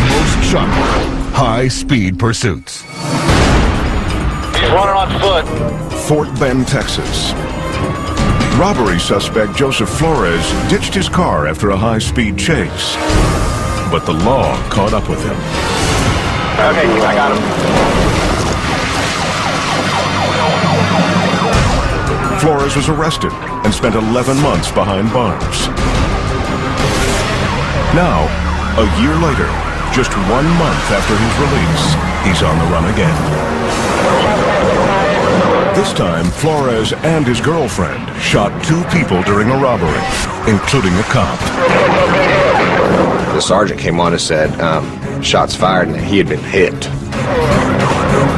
most shocking high-speed pursuits. He's running on foot. Fort Bend, Texas. Robbery suspect Joseph Flores ditched his car after a high-speed chase. But the law caught up with him. Okay, I got him. Flores was arrested and spent 11 months behind bars. Now, a year later, just 1 month after his release, he's on the run again. This time, Flores and his girlfriend shot 2 people during a robbery, including a cop. The sergeant came on and said, shots fired and he had been hit.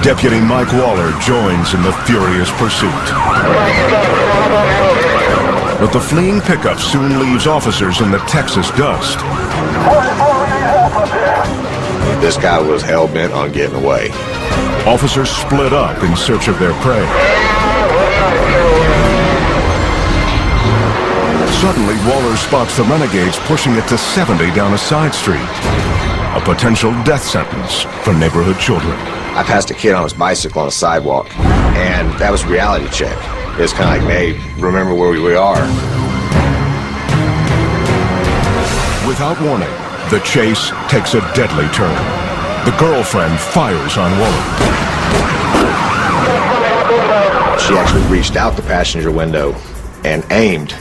Deputy Mike Waller joins in the furious pursuit. But the fleeing pickup soon leaves officers in the Texas dust. This guy was hell-bent on getting away. Officers split up in search of their prey. Suddenly, Waller spots the renegades pushing it to 70 down a side street. A potential death sentence for neighborhood children. I passed a kid on his bicycle on a sidewalk, and that was a reality check. It's kind of like, hey, remember where we are. Without warning, the chase takes a deadly turn. The girlfriend fires on Waller. She actually reached out the passenger window and aimed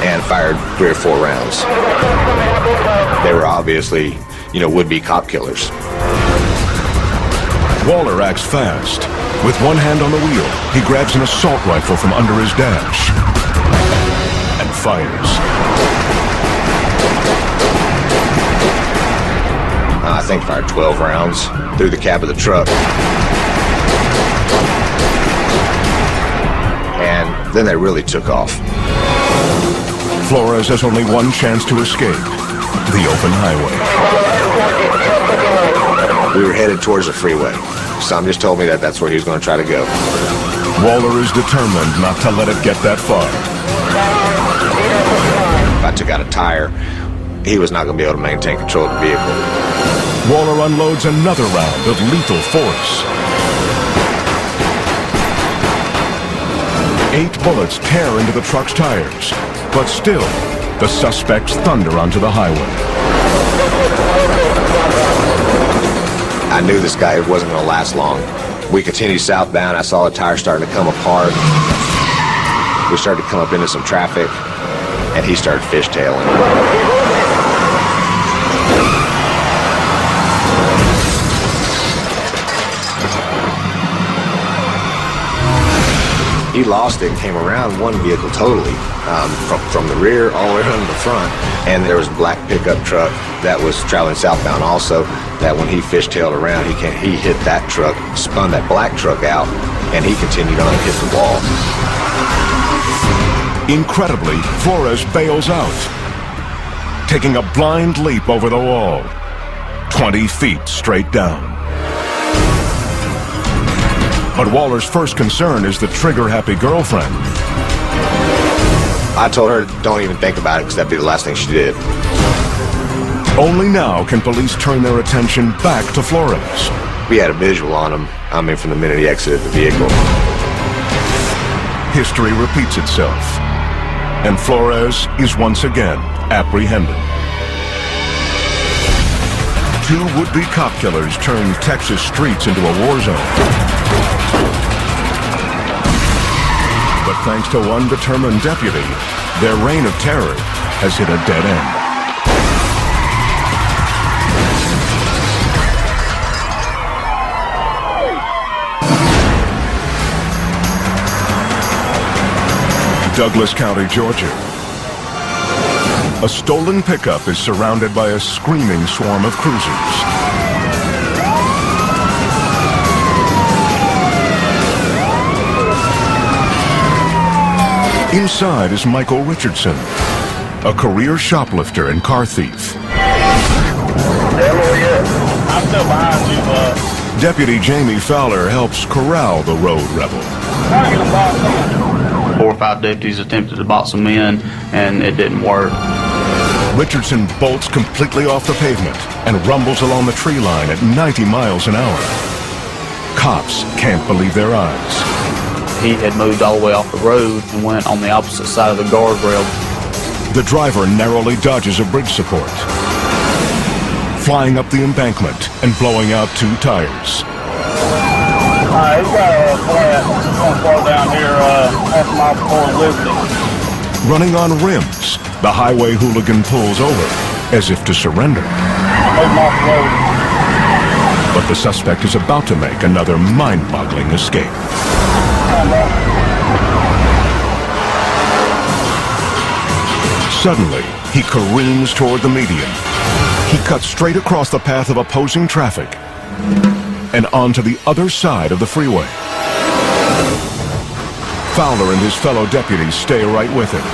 and fired 3 or 4 rounds. They were obviously, would-be cop killers. Waller acts fast. With one hand on the wheel, he grabs an assault rifle from under his dash and fires. I think fired 12 rounds through the cab of the truck. And then they really took off. Flores has only one chance to escape, the open highway. We were headed towards the freeway. Some just told me that that's where he was going to try to go. Waller is determined not to let it get that far. If I took out a tire, he was not going to be able to maintain control of the vehicle. Waller unloads another round of lethal force. 8 bullets tear into the truck's tires, but still, the suspects thunder onto the highway. I knew this guy wasn't going to last long. We continued southbound. I saw the tire starting to come apart. We started to come up into some traffic, and he started fishtailing. He lost it and came around one vehicle totally, from the rear all the way around the front. And there was a black pickup truck that was traveling southbound also, that when he fishtailed around, he hit that truck, spun that black truck out, and he continued on and hit the wall. Incredibly, Flores bails out, taking a blind leap over the wall, 20 feet straight down. But Waller's first concern is the trigger-happy girlfriend. I told her, don't even think about it, because that'd be the last thing she did. Only now can police turn their attention back to Flores. We had a visual on him, from the minute he exited the vehicle. History repeats itself, and Flores is once again apprehended. 2 would-be cop killers turned Texas streets into a war zone. But thanks to one determined deputy, their reign of terror has hit a dead end. Douglas County, Georgia. A stolen pickup is surrounded by a screaming swarm of cruisers. Inside is Michael Richardson, a career shoplifter and car thief. I'm still behind you, bud. Deputy Jamie Fowler helps corral the road rebel. 4 or 5 deputies attempted to box him in, and it didn't work. Richardson bolts completely off the pavement and rumbles along the tree line at 90 miles an hour. Cops can't believe their eyes. He had moved all the way off the road and went on the opposite side of the guardrail. The driver narrowly dodges a bridge support, flying up the embankment and blowing out 2 tires. He's got a flat. He's going to slow down here half a mile before Liberty. Running on rims, the highway hooligan pulls over as if to surrender. Moving off the road. But the suspect is about to make another mind-boggling escape. Suddenly, he careens toward the median. He cuts straight across the path of opposing traffic and onto the other side of the freeway. Fowler and his fellow deputies stay right with him.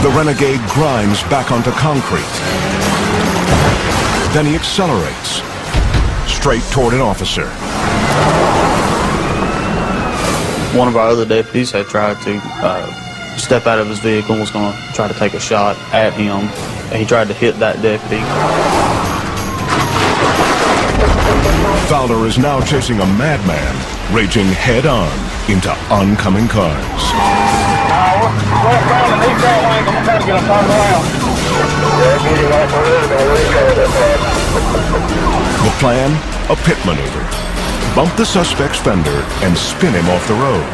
The renegade grinds back onto concrete. Then he accelerates, straight toward an officer. One of our other deputies had tried to step out of his vehicle and was going to try to take a shot at him. He tried to hit that deputy. Fowler is now chasing a madman, raging head-on into oncoming cars. We're around the east side lane. I'm trying to get him turned around. The plan? A pit maneuver. Bump the suspect's fender and spin him off the road.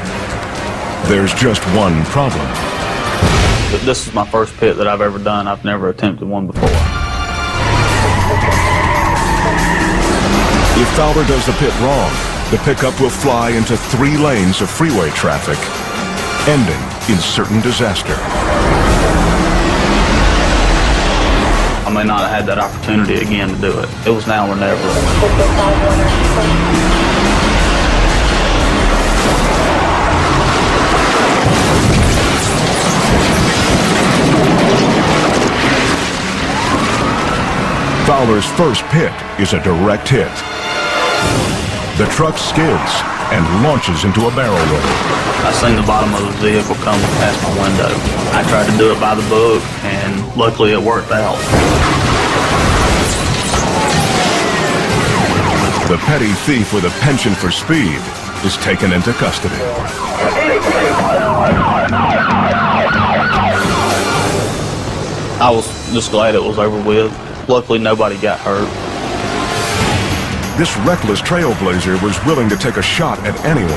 There's just one problem. This is my first pit that I've ever done. I've never attempted one before. If Fowler does the pit wrong, the pickup will fly into 3 lanes of freeway traffic, ending in certain disaster. I may not have had that opportunity again to do it. It was now or never. Fowler's first pit is a direct hit. The truck skids and launches into a barrel roll. I seen the bottom of the vehicle come past my window. I tried to do it by the book, and luckily it worked out. The petty thief with a penchant for speed is taken into custody. I was just glad it was over with. Luckily, nobody got hurt. This reckless trailblazer was willing to take a shot at anyone.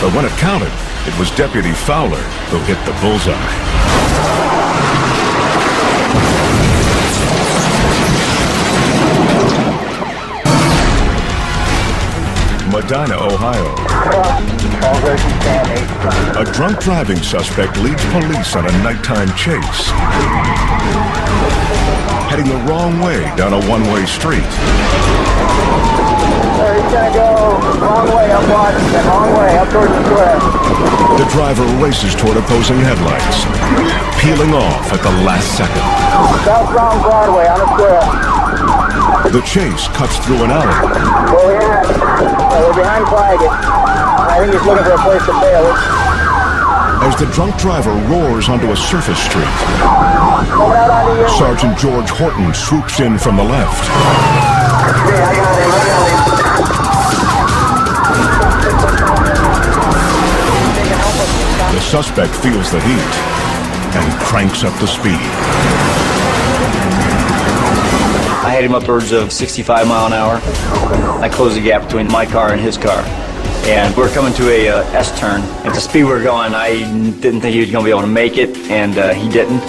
But when it counted, it was Deputy Fowler who hit the bullseye. Medina, Ohio. A drunk driving suspect leads police on a nighttime chase, heading the wrong way down a one-way street. He's going to go wrong way up Washington, wrong way up towards the square. The driver races toward opposing headlights, peeling off at the last second. Southbound Broadway on the square. The chase cuts through an alley. We're behind Flaggett. I think he's looking for a place to bail. As the drunk driver roars onto a surface street, Sergeant George Horton swoops in from the left. The suspect feels the heat and cranks up the speed. I had him upwards of 65 mile an hour. I closed the gap between my car and his car. And we're coming to a S-turn. At the speed we're going, I didn't think he was going to be able to make it, and he didn't.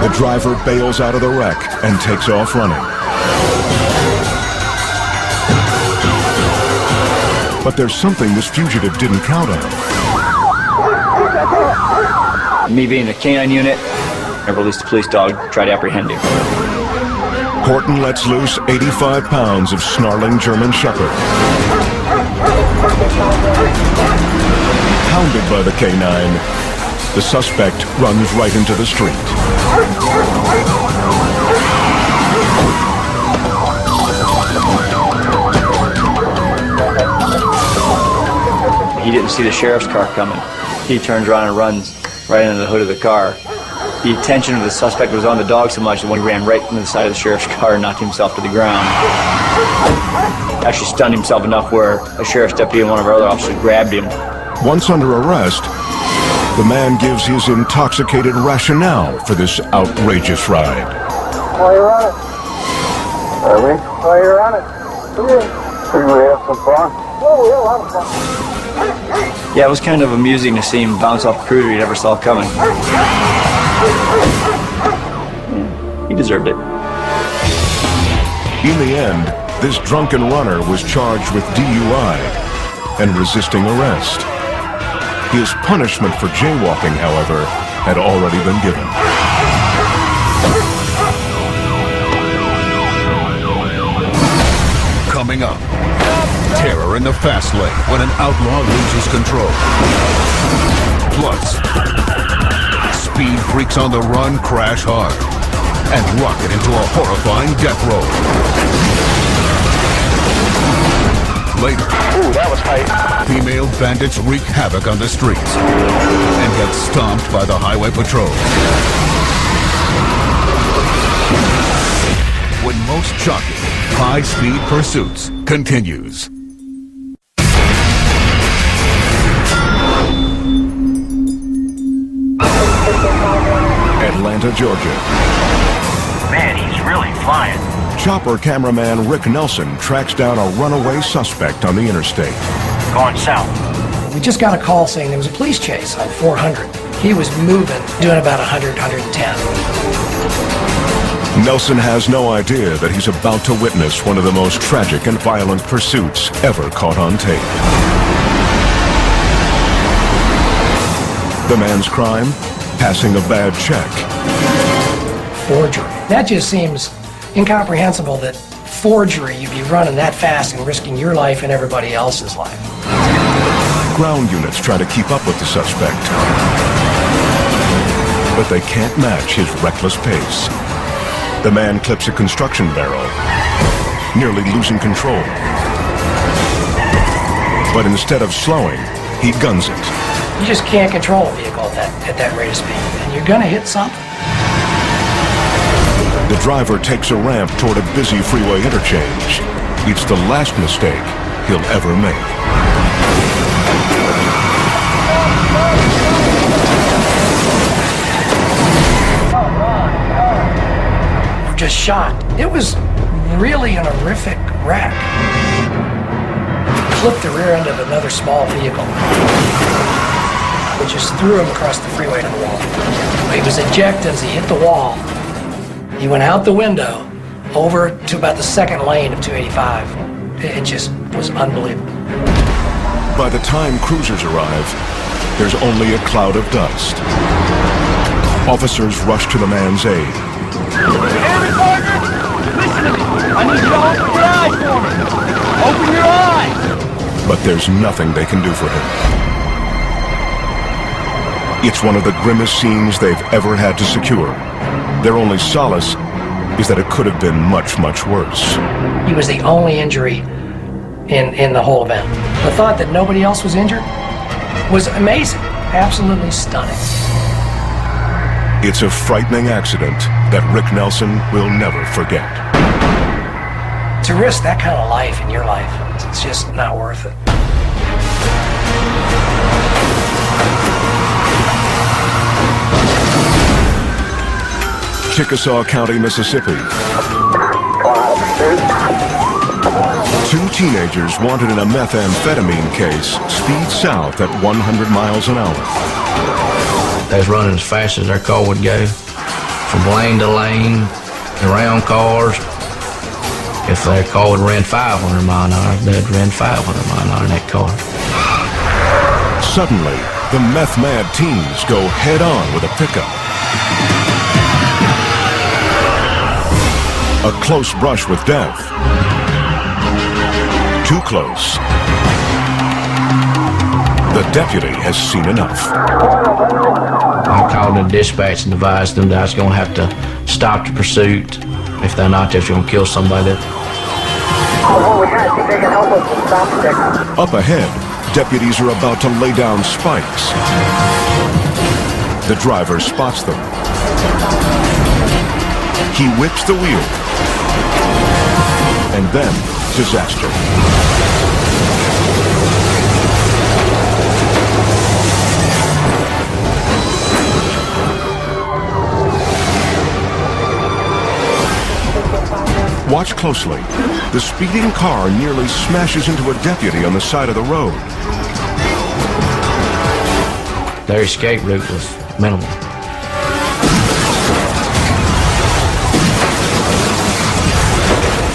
The driver bails out of the wreck and takes off running. But there's something this fugitive didn't count on. Me being a canine unit, I released a police dog to try to apprehend him. Horton lets loose 85 pounds of snarling German Shepherd. Hounded by the canine, the suspect runs right into the street. He didn't see the sheriff's car coming. He turns around and runs right into the hood of the car. The attention of the suspect was on the dog so much that when he ran right into the side of the sheriff's car and knocked himself to the ground. Actually stunned himself enough where a sheriff's deputy and one of our other officers grabbed him. Once under arrest, the man gives his intoxicated rationale for this outrageous ride. Why you running? Why you running? Figured we have some fun. Oh, we had a lot of fun. Yeah, it was kind of amusing to see him bounce off a cruiser he never saw coming. Yeah, he deserved it. In the end, this drunken runner was charged with DUI and resisting arrest. His punishment for jaywalking, however, had already been given. Coming up, terror in the fast lane when an outlaw loses control. Plus, speed freaks on the run crash hard and rocket into a horrifying death roll. Later, Ooh, that was tight. female bandits wreak havoc on the streets and get stomped by the highway patrol. When most shocking, high-speed pursuits continues. Atlanta, Georgia. Man, he's really flying. Chopper cameraman Rick Nelson tracks down a runaway suspect on the interstate. Going south. We just got a call saying there was a police chase on 400. He was moving, doing about 100, 110. Nelson has no idea that he's about to witness one of the most tragic and violent pursuits ever caught on tape. The man's crime? Passing a bad check. Forgery. That just seems incomprehensible that forgery, you'd be running that fast and risking your life and everybody else's life. Ground units try to keep up with the suspect, but they can't match his reckless pace. The man clips a construction barrel, nearly losing control. But instead of slowing, he guns it. You just can't control a vehicle at that rate of speed, and you're gonna hit something. The driver takes a ramp toward a busy freeway interchange. It's the last mistake he'll ever make. We're just shocked. It was really an horrific wreck. Flipped the rear end of another small vehicle. It just threw him across the freeway to the wall. He was ejected as he hit the wall. He went out the window over to about the second lane of 285. It just was unbelievable. By the time cruisers arrive, there's only a cloud of dust. Officers rush to the man's aid. Hey, partner! Listen to me! I need you to open your eyes for me! Open your eyes! But there's nothing they can do for him. It's one of the grimmest scenes they've ever had to secure. Their only solace is that it could have been much, much worse. He was the only injury in the whole event. The thought that nobody else was injured was amazing, absolutely stunning. It's a frightening accident that Rick Nelson will never forget. To risk that kind of life in your life, it's just not worth it. Chickasaw County, Mississippi. Two teenagers wanted in a methamphetamine case speed south at 100 miles an hour. They was running as fast as their car would go, from lane to lane, around cars. If their car would run 500 miles an hour, they'd run 500 miles an hour in that car. Suddenly, the meth-mad teens go head-on with a pickup. A close brush with death. Too close. The deputy has seen enough. I called in dispatch and advised them that I was going to have to stop the pursuit. If they're not, they're going to kill somebody. Up ahead, deputies are about to lay down spikes. The driver spots them. He whips the wheel. And then, disaster. Watch closely. The speeding car nearly smashes into a deputy on the side of the road. Their escape route was minimal.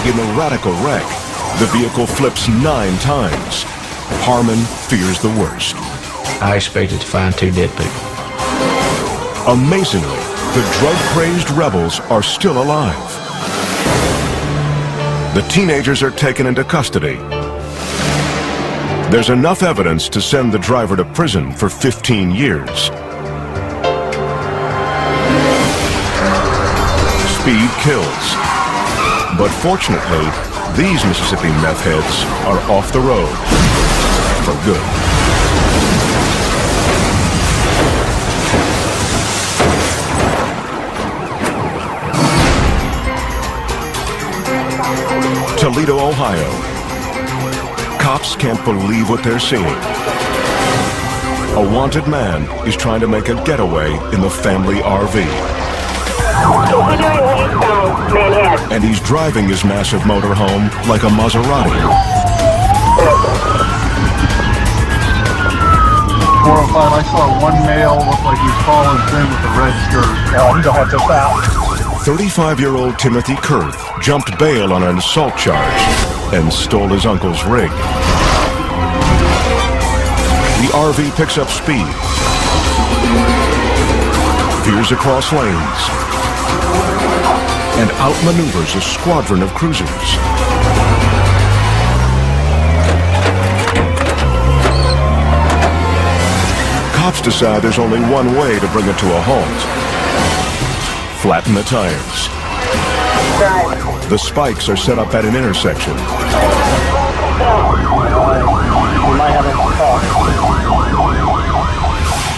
In the radical wreck, the vehicle flips 9 times. Harmon fears the worst. I expected to find 2 dead people. Amazingly, the drug-crazed rebels are still alive. The teenagers are taken into custody. There's enough evidence to send the driver to prison for 15 years. Speed kills. But fortunately, these Mississippi meth heads are off the road for good. Toledo, Ohio. Cops can't believe what they're seeing. A wanted man is trying to make a getaway in the family RV. And he's driving his massive motorhome like a Maserati. 405, I saw one male look like he's falling thin with a red skirt. Oh, he's a hot just out. 35-year-old Timothy Kurth jumped bail on an assault charge and stole his uncle's rig. The RV picks up speed, veers across lanes, and outmaneuvers a squadron of cruisers. Cops decide there's only one way to bring it to a halt. Flatten the tires. The spikes are set up at an intersection.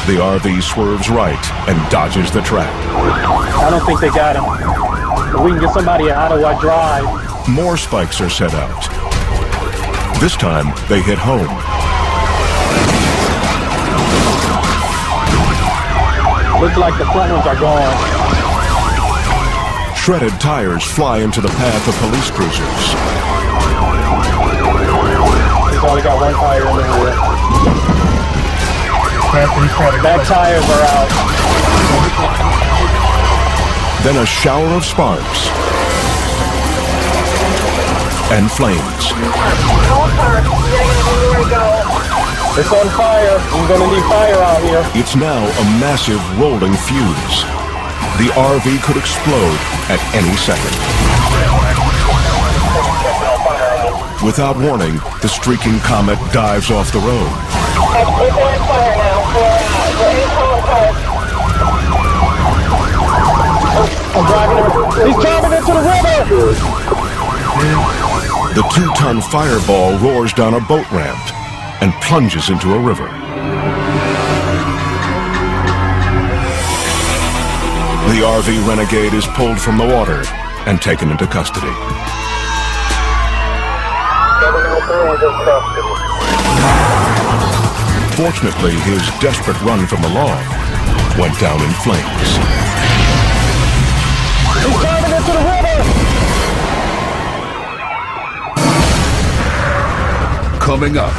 The RV swerves right and dodges the trap. I don't think they got him. If we can get somebody out of our drive. More spikes are set out. This time, they hit home. Looks like the front ones are gone. Shredded tires fly into the path of police cruisers. He's only got one tire in there. Back tires are out. Then a shower of sparks and flames. It's on fire. We're going to need fire out here. It's now a massive rolling fuse. The RV could explode at any second. Without warning, the streaking comet dives off the road. It's on fire now. I'm driving him. He's driving into the river. The 2-ton fireball roars down a boat ramp and plunges into a river. The RV renegade is pulled from the water and taken into custody. Fortunately, his desperate run from the law went down in flames. He's driving into the river. Coming up,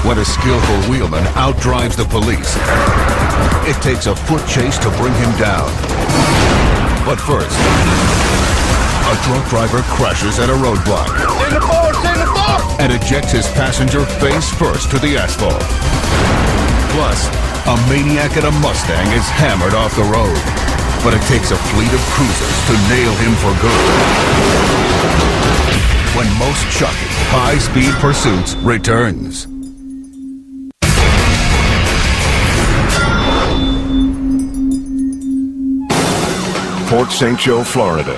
when a skillful wheelman outdrives the police, it takes a foot chase to bring him down. But first, a drunk driver crashes at a roadblock and ejects his passenger face first to the asphalt. Plus, a maniac in a Mustang is hammered off the road. But it takes a fleet of cruisers to nail him for good. When most shocking, high-speed pursuits returns. Port St. Joe, Florida.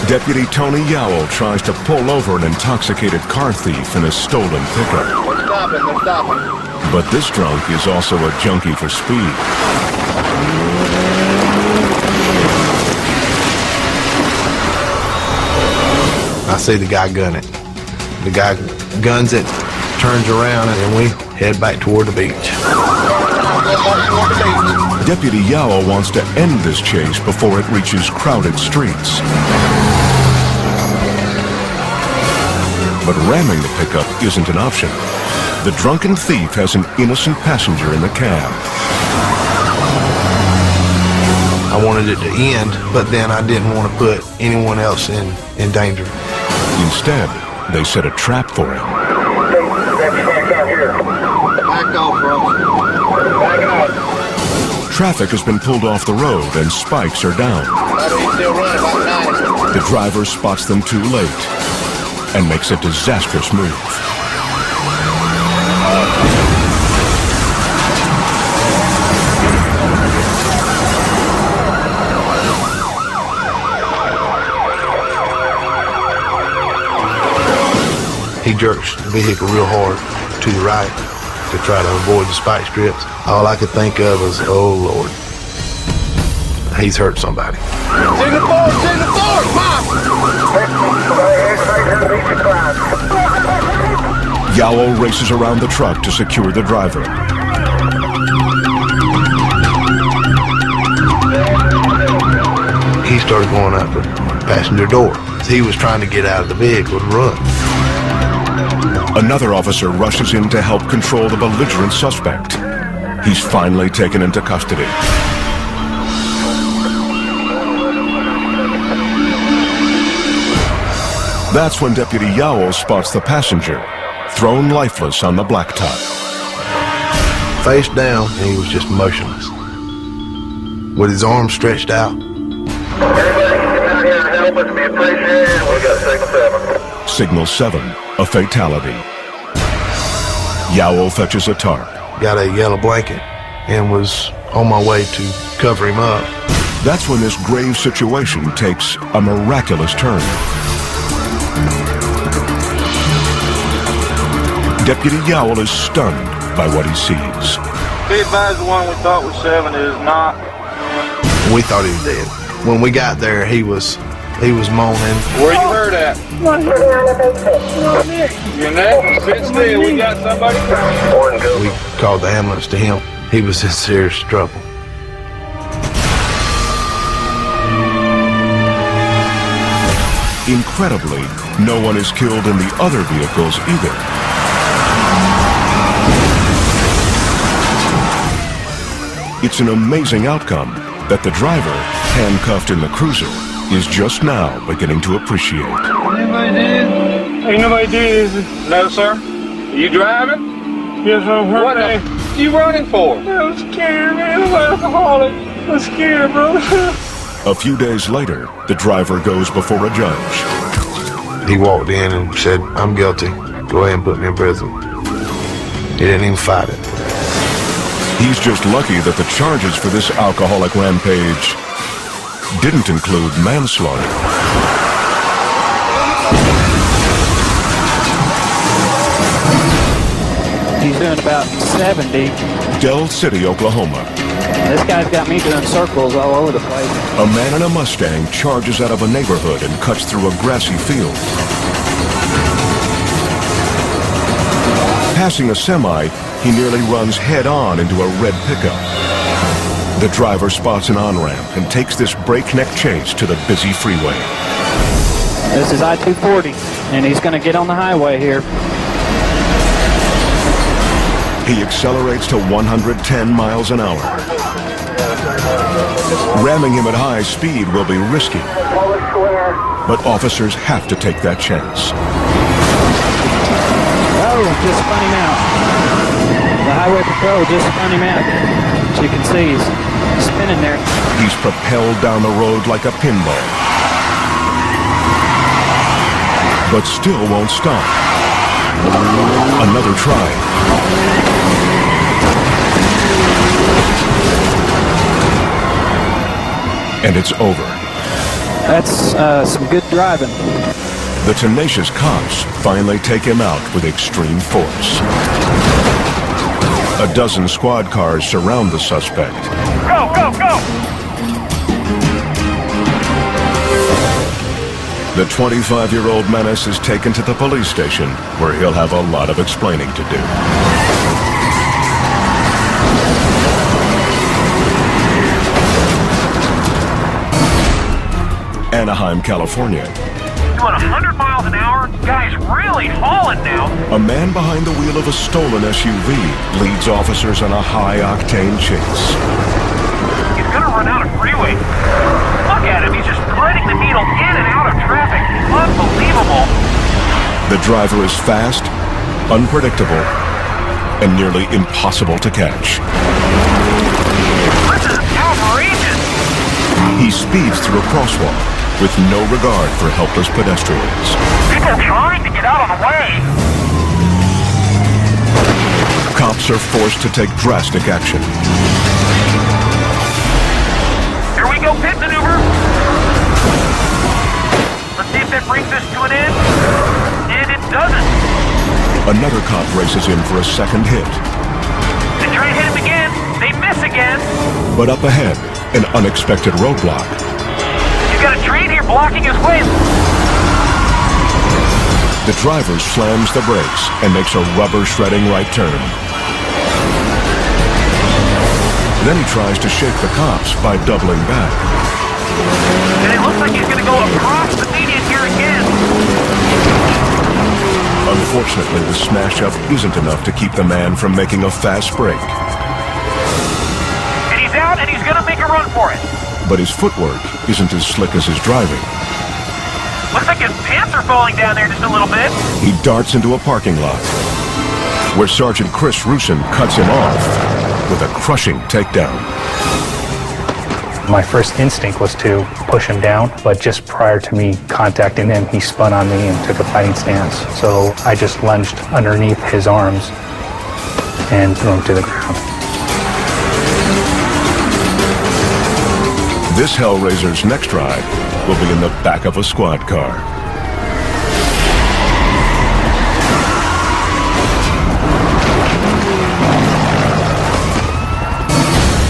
Deputy Tony Yowell tries to pull over an intoxicated car thief in a stolen pickup. They're stopping. But this drunk is also a junkie for speed. I see the guy gun it. The guy guns it, turns around, and then we head back toward the beach. Deputy Yowell wants to end this chase before it reaches crowded streets. But ramming the pickup isn't an option. The drunken thief has an innocent passenger in the cab. I wanted it to end, but then I didn't want to put anyone else in danger. Instead, they set a trap for him. Back off, bro. Back off. Traffic has been pulled off the road and spikes are down. Still running about 90. The driver spots them too late and makes a disastrous move. He jerks the vehicle real hard to the right to try to avoid the spike strips. All I could think of was, oh Lord, he's hurt somebody. Signal forward, Mom! Yowell races around the truck to secure the driver. He started going out the passenger door. He was trying to get out of the vehicle to run. Another officer rushes in to help control the belligerent suspect. He's finally taken into custody. That's when Deputy Yowell spots the passenger, thrown lifeless on the blacktop. Face down, and he was just motionless, with his arms stretched out. Everybody can come out here and help us. We appreciate it. We got Signal 7. Signal 7, a fatality. Yowell fetches a tarp. Got a yellow blanket and was on my way to cover him up. That's when this grave situation takes a miraculous turn. Deputy Yowell is stunned by what he sees. Be advised, the one we thought was 7 is not. We thought he was dead. When we got there, he was moaning. Where you hurt at? Your neck? Sit still. We got somebody. We called the ambulance to him. He was in serious trouble. Incredibly, no one is killed in the other vehicles either. It's an amazing outcome that the driver, handcuffed in the cruiser, is just now beginning to appreciate. Anybody did? Ain't nobody did, is it? No, sir. Are you driving? Yes, I'm hurt. What are you running for? I'm scared, man. I'm an alcoholic. I'm scared, bro. A few days later, the driver goes before a judge. He walked in and said, "I'm guilty. Go ahead and put me in prison." He didn't even fight it. He's just lucky that the charges for this alcoholic rampage didn't include manslaughter. He's doing about 70. Del City, Oklahoma. This guy's got me doing circles all over the place. A man in a Mustang charges out of a neighborhood and cuts through a grassy field. Passing a semi, he nearly runs head-on into a red pickup. The driver spots an on-ramp and takes this breakneck chase to the busy freeway. This is I-240, and he's going to get on the highway here. He accelerates to 110 miles an hour. Ramming him at high speed will be risky, but officers have to take that chance. Oh, just spun him out. The highway patrol just spun him out. As you can see, he's spinning there. He's propelled down the road like a pinball, but still won't stop. Another try. And it's over. That's some good driving. The tenacious cops finally take him out with extreme force. A dozen squad cars surround the suspect. Go, go, go! The 25-year-old menace is taken to the police station, where he'll have a lot of explaining to do. Anaheim, California. Doing 100 miles an hour? Guy's really hauling now. A man behind the wheel of a stolen SUV leads officers on a high-octane chase. He's gonna run out of freeway. Look at him, he's just threading the needle in and out of traffic. Unbelievable. The driver is fast, unpredictable, and nearly impossible to catch. This is outrageous. He speeds through a crosswalk with no regard for helpless pedestrians. People trying to get out of the way. Cops are forced to take drastic action. Here we go, pit maneuver. Let's see if that brings this to an end. And it doesn't. Another cop races in for a second hit. They try and hit him again. They miss again. But up ahead, an unexpected roadblock. You got a train here blocking his way. The driver slams the brakes and makes a rubber-shredding right turn. Then he tries to shake the cops by doubling back. And it looks like he's going to go across the median here again. Unfortunately, the smash-up isn't enough to keep the man from making a fast break. And he's out, and he's going to make a run for it. But his footwork isn't as slick as his driving. Looks like his pants are falling down there just a little bit. He darts into a parking lot, where Sergeant Chris Rusin cuts him off with a crushing takedown. My first instinct was to push him down, but just prior to me contacting him, he spun on me and took a fighting stance. So I just lunged underneath his arms and threw him to the ground. This Hellraiser's next ride will be in the back of a squad car.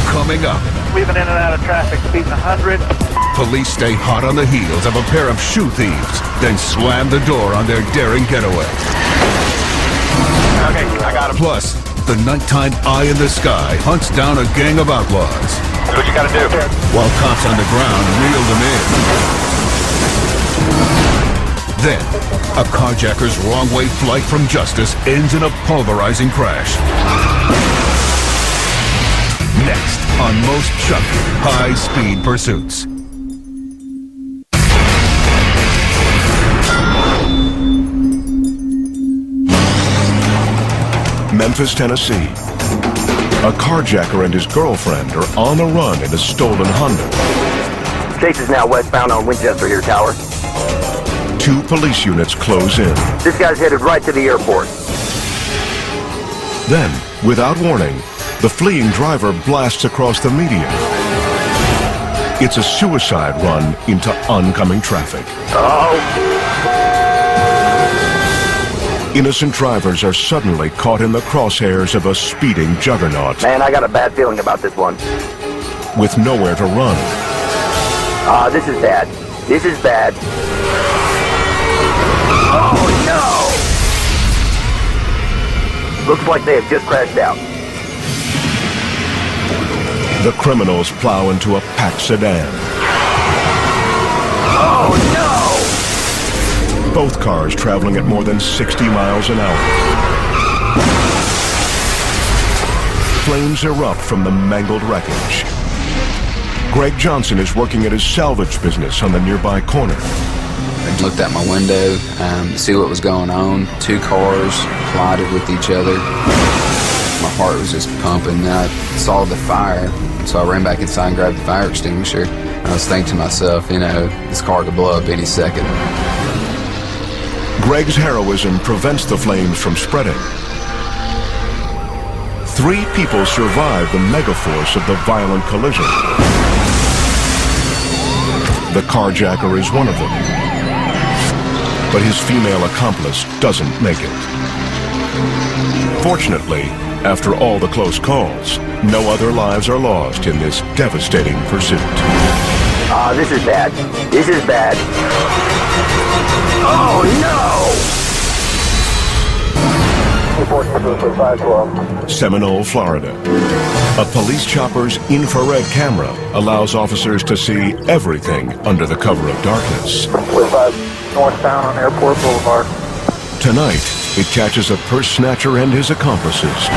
Coming up, Weaving in and out of traffic, speeding 100. police stay hot on the heels of a pair of shoe thieves, then slam the door on their daring getaway. Okay, I got him. Plus, the nighttime eye in the sky hunts down a gang of outlaws, That's what you got to do. while cops on the ground reel them in. Then, a carjacker's wrong-way flight from justice ends in a pulverizing crash. Next on Most Chucky High-Speed Pursuits. Memphis, Tennessee. A carjacker and his girlfriend are on the run in a stolen Honda. Chase is now westbound on Winchester here, Tower. Two police units close in. This guy's headed right to the airport. Then, without warning, the fleeing driver blasts across the median. It's a suicide run into oncoming traffic. Oh. Innocent drivers are suddenly caught in the crosshairs of a speeding juggernaut. Man, I got a bad feeling about this one. With nowhere to run. This is bad. This is bad. Oh, no! Looks like they have just crashed out. The criminals plow into a packed sedan. Oh, no! Both cars traveling at more than 60 miles an hour. Flames erupt from the mangled wreckage. Greg Johnson is working at his salvage business on the nearby corner. I looked out my window to see what was going on. Two cars collided with each other. My heart was just pumping. I saw the fire, so I ran back inside and grabbed the fire extinguisher. And I was thinking to myself, you know, this car could blow up any second. Greg's heroism prevents the flames from spreading. 3 people survive the megaforce of the violent collision. The carjacker is one of them. But his female accomplice doesn't make it. Fortunately, after all the close calls, no other lives are lost in this devastating pursuit. This is bad. This is bad. Oh, no! Seminole, Florida. A police chopper's infrared camera allows officers to see everything under the cover of darkness. Northbound on Airport Boulevard. Tonight, it catches a purse snatcher and his accomplices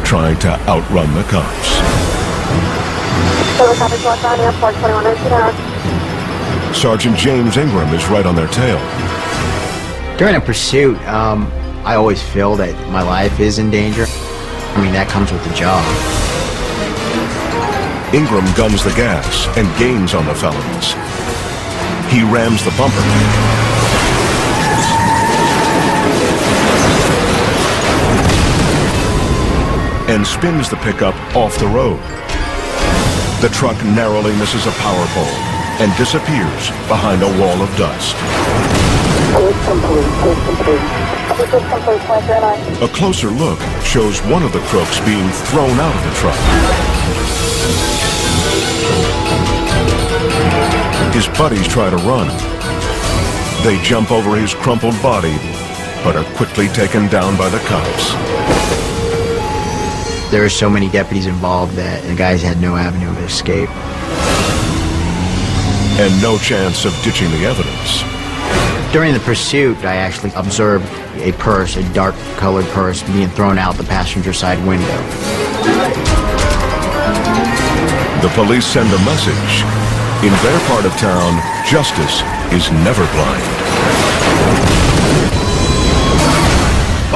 trying to outrun the cops. Sergeant James Ingram is right on their tail. During a pursuit, I always feel that my life is in danger. I mean, that comes with the job. Ingram guns the gas and gains on the felons. He rams the bumper and spins the pickup off the road. The truck narrowly misses a power pole and disappears behind a wall of dust. A closer look shows one of the crooks being thrown out of the truck. His buddies try to run. They jump over his crumpled body, but are quickly taken down by the cops. There were so many deputies involved that the guys had no avenue of escape. And no chance of ditching the evidence. During the pursuit, I actually observed a purse, a dark-colored purse, being thrown out the passenger side window. The police send a message. In their part of town, justice is never blind.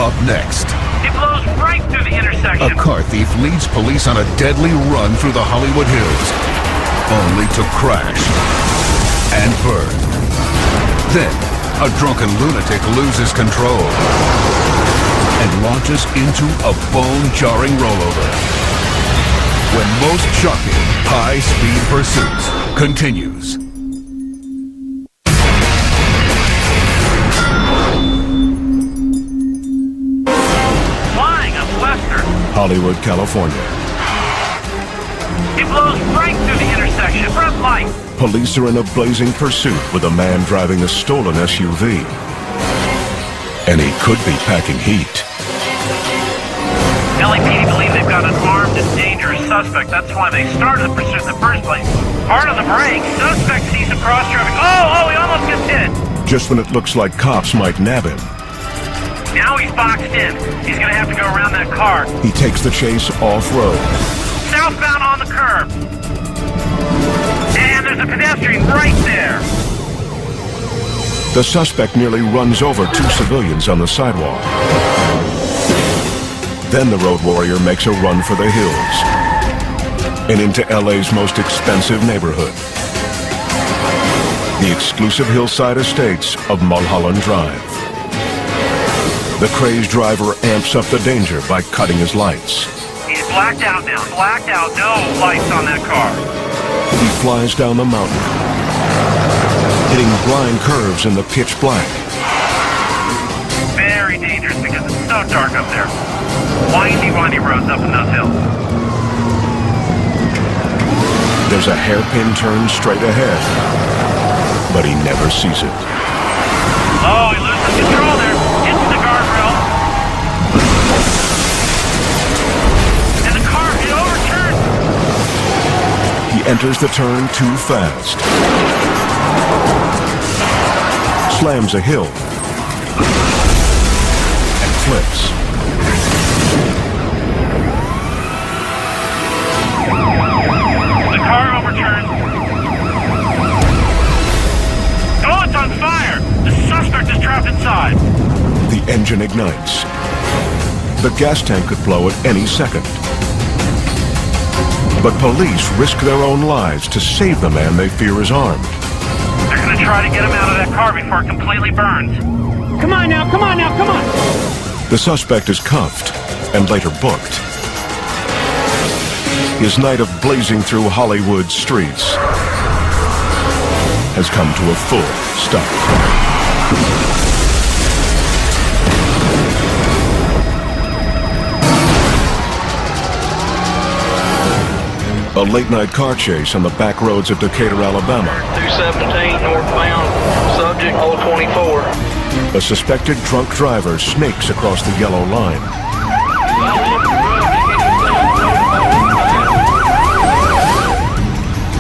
Up next, It blows right through the intersection. a car thief leads police on a deadly run through the Hollywood Hills, only to crash and burn. Then, a drunken lunatic loses control and launches into a bone-jarring rollover. When most shocking, high-speed pursuits continues. Flying up Western. Hollywood, California. It blows right through the intersection. Front light. Police are in a blazing pursuit with a man driving a stolen SUV. And he could be packing heat. LAPD believe they've got an armed and dangerous suspect. That's why they started the pursuit in the first place. Hard on the brake. Suspect sees him cross traffic. Oh, he almost gets hit. Just when it looks like cops might nab him, Now he's boxed in. He's going to have to go around that car. he takes the chase off-road. Southbound on the curb. And there's a pedestrian right there. The suspect nearly runs over two civilians on the sidewalk. Then the road warrior makes a run for the hills and into LA's most expensive neighborhood, the exclusive hillside estates of Mulholland Drive. The crazed driver amps up the danger by cutting his lights. He's blacked out now. Blacked out. No lights on that car. He flies down the mountain, hitting blind curves in the pitch black. Very dangerous because it's so dark up there. Windy roads up in those hills. There's a hairpin turn straight ahead, but he never sees it. Oh, he loses control there. Hits the guardrail. And the car, it overturned. He enters the turn too fast, slams a hill, and flips. The car overturned. Oh, it's on fire. The suspect is trapped inside. The engine ignites. The gas tank could blow at any second. But police risk their own lives to save the man they fear is armed. They're going to try to get him out of that car before it completely burns. Come on now, come on now, come on! The suspect is cuffed and later booked. His night of blazing through Hollywood streets has has come to a full stop. A late-night car chase on the back roads of Decatur, Alabama. 217 northbound, subject 024. A suspected drunk driver snakes across the yellow line.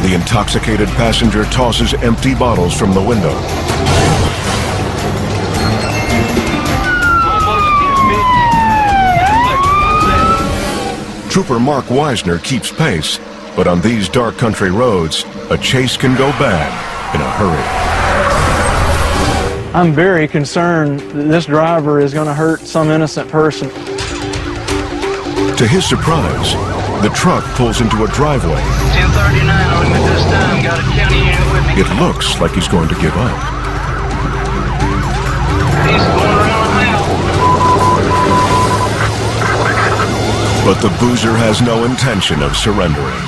The intoxicated passenger tosses empty bottles from the window. Trooper Mark Wisner keeps pace, but on these dark country roads, a chase can go bad in a hurry. I'm very concerned that this driver is going to hurt some innocent person. To his surprise, the truck pulls into a driveway. 1039 on me this time. Got a county unit with me. It looks like he's going to give up. He's going around now. But the boozer has no intention of surrendering.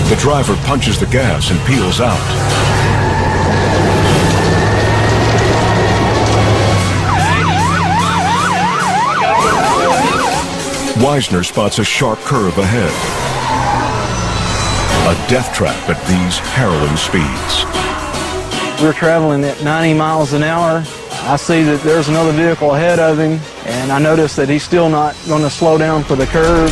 The driver punches the gas and peels out. Wisner spots a sharp curve ahead. A death trap at these harrowing speeds. We're traveling at 90 miles an hour. I see that there's another vehicle ahead of him, and I notice that he's still not going to slow down for the curve.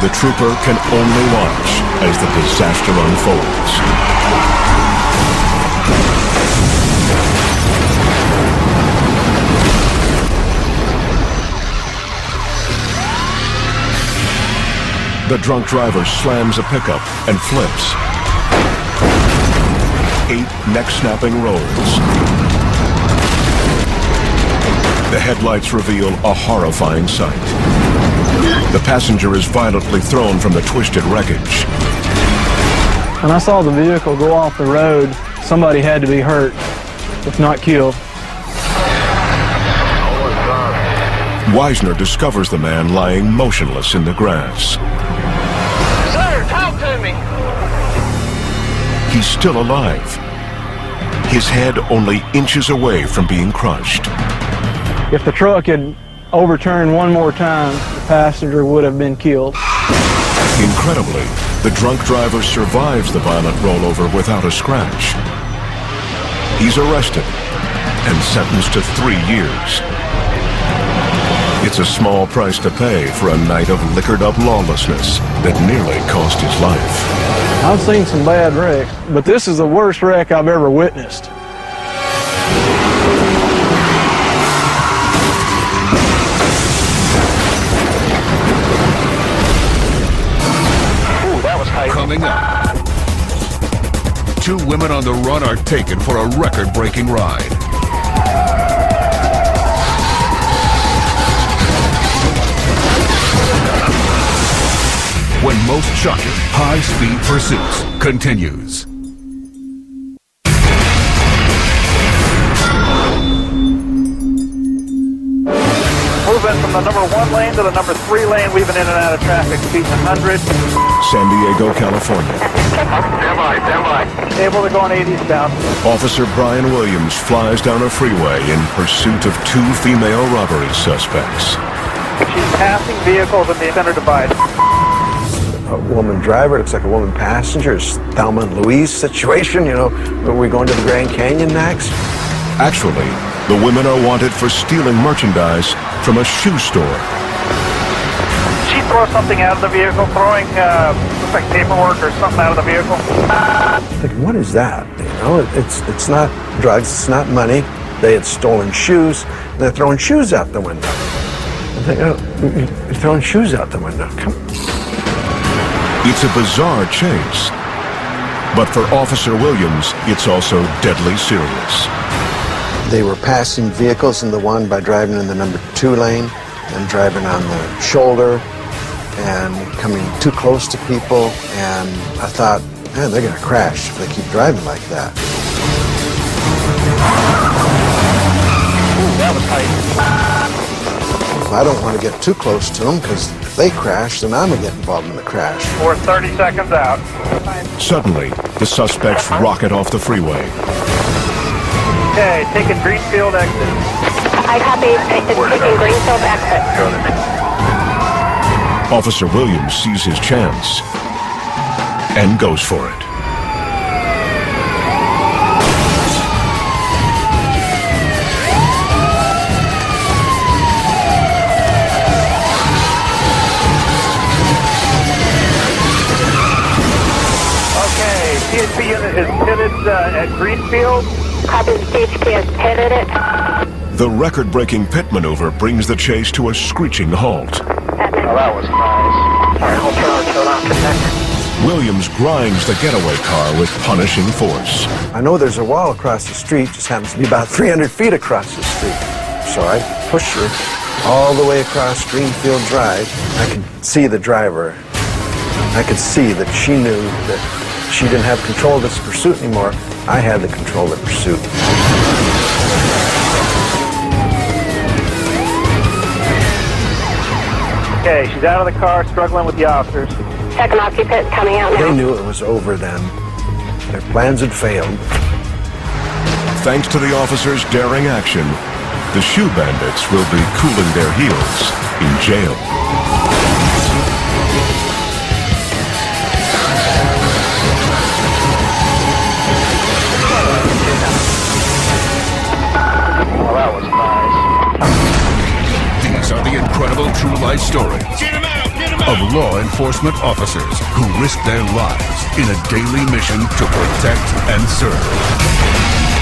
The trooper can only watch as the disaster unfolds. The drunk driver slams a pickup and flips. 8 neck-snapping rolls. The headlights reveal a horrifying sight. The passenger is violently thrown from the twisted wreckage. When I saw the vehicle go off the road, somebody had to be hurt, if not killed. Wisner discovers the man lying motionless in the grass. Sir, talk to me. He's still alive. His head only inches away from being crushed. If the truck had overturned one more time, the passenger would have been killed. Incredibly, the drunk driver survives the violent rollover without a scratch. He's arrested and sentenced to 3 years. It's a small price to pay for a night of liquored-up lawlessness that nearly cost his life. I've seen some bad wrecks, but this is the worst wreck I've ever witnessed. Coming up, 2 women on the run are taken for a record-breaking ride. When most shocking, high-speed pursuits continues. Moving from the number 1 lane to the number 3 lane, weaving in and out of traffic, speeding 100. San Diego, California. Able to go on 80 south. Officer Brian Williams flies down a freeway in pursuit of 2 female robbery suspects. She's passing vehicles in the center divide. A woman driver, looks like a woman passenger. It's Thelma and Louise situation, you know, are we going to the Grand Canyon next? Actually, the women are wanted for stealing merchandise from a shoe store. She throws something out of the vehicle, throwing looks like paperwork or something out of the vehicle. Like, what is that? You know, it's not drugs, it's not money. They had stolen shoes, and they're throwing shoes out the window. I think, oh, you're throwing shoes out the window. Come. It's a bizarre chase, but for Officer Williams, it's also deadly serious. They were passing vehicles in the one by driving in the number 2 lane and driving on the shoulder and coming too close to people, and I thought, man, they're gonna crash if they keep driving like that. Ooh, that was tight. I don't want to get too close to them because if they crash, then I'm going to get involved in the crash. We're 30 seconds out. Suddenly, the suspects rocket off the freeway. Okay, taking Greenfield exit. I copy. It's taking Greenfield exit. Officer Williams sees his chance and goes for it. CHP unit is pitted at Greenfield. Copy, CHP has pitted it. The record-breaking pit maneuver brings the chase to a screeching halt. Oh, that was nice. Alright, hold turn off the second. Williams grinds the getaway car with punishing force. I know there's a wall across the street, just happens to be about 300 feet across the street. So I push her all the way across Greenfield Drive. I could see the driver. I could see that she knew that she didn't have control of this pursuit anymore. I had the control of the pursuit. Okay, she's out of the car, struggling with the officers. Second occupant coming out now. They knew it was over then. Their plans had failed. Thanks to the officers' daring action, the shoe bandits will be cooling their heels in jail. These are the incredible true life stories of law enforcement officers who risk their lives in a daily mission to protect and serve.